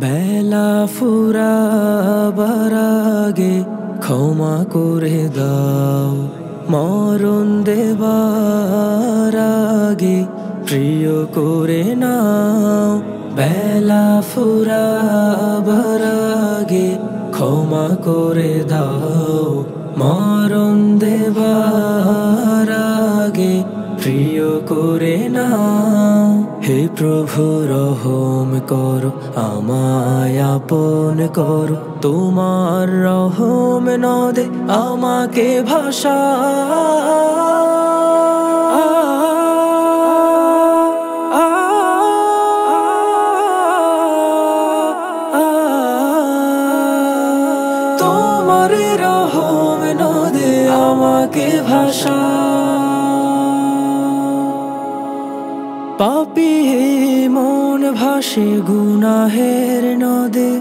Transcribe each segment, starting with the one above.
বেলা ফুরাবার আগে ক্ষমা করে দাও, মরণ দেবার আগে প্রিয় করে নাও। বেলা ফুরাবার আগে ক্ষমা করে দাও, মরণ দেবার আগে প্রিয় করে নাও। হে প্রভু রহম করো, আমায় আপন করো, তোমার রহম নদে আমাকে ভাসাও। তোমার রহম নদে আমাকে ভাসাও। পাপী মন ভাসে গুনাহের নদে,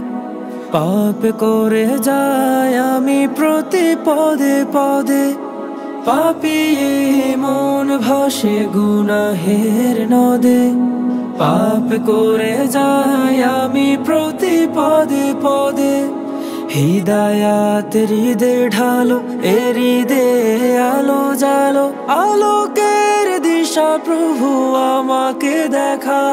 পাপ করে যায় আমি প্রতি পদে পদে। পাপী মন ভাসে গুনাহের নদে, পাপ করে যায় আমি প্রতি পদে পদে। হিদায়াত হৃদে ঢালো, এ হৃদে আলো জালো, আলোকের দিশা প্রভু আমাকে দেখা।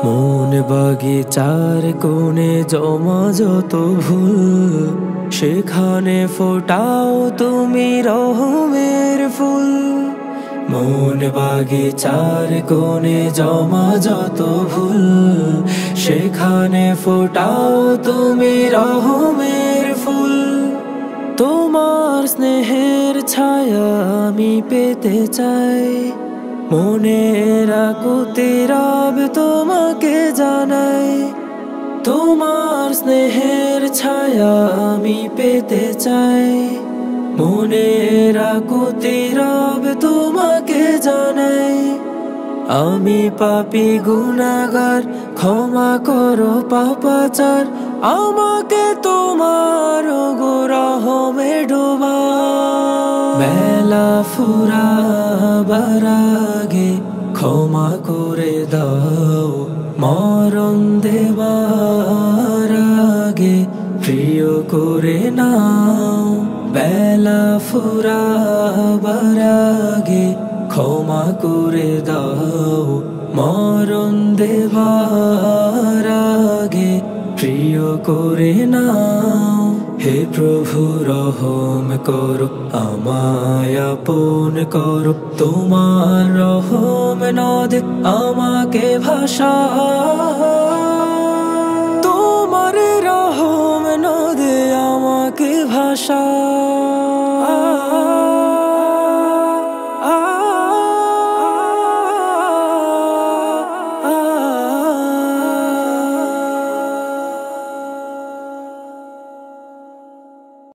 মন বাগিচার কোণে জমা যত ভুল, সেখানে ফোটাও তুমি রহমের ফুল। মন বাগিচার কোণে জমা যত ভুল, সেখানে ফোটাও তুমি রহমের ফুল। তোমার স্নেহের ছায়া আমি পেতে চাই, মনের আকুতি রব তোমাকে জানাই। তোমার স্নেহের ছায়া আমি পেতে চাই, মনের আকুতি রব তোমাকে জানাই। আমি পাপী গুনাহগার, ক্ষমা করো পাপাচার, আমাকে তোমার রহমে ডোবাও। বেলা ফুরাবার আগে ক্ষমা করে দাও, মরণ দেবার আগে প্রিয় করে নাও। বেলা ফুরাবার আগে ক্ষমা করে দাও, মরণ দেবার আগে প্রিয় করে নাও। হে প্রভু রহম করো, আমায় আপন করো, তোমার রহম নদে আমাকে ভাসাও। তোমার রহম নদে আমাকে ভাসাও।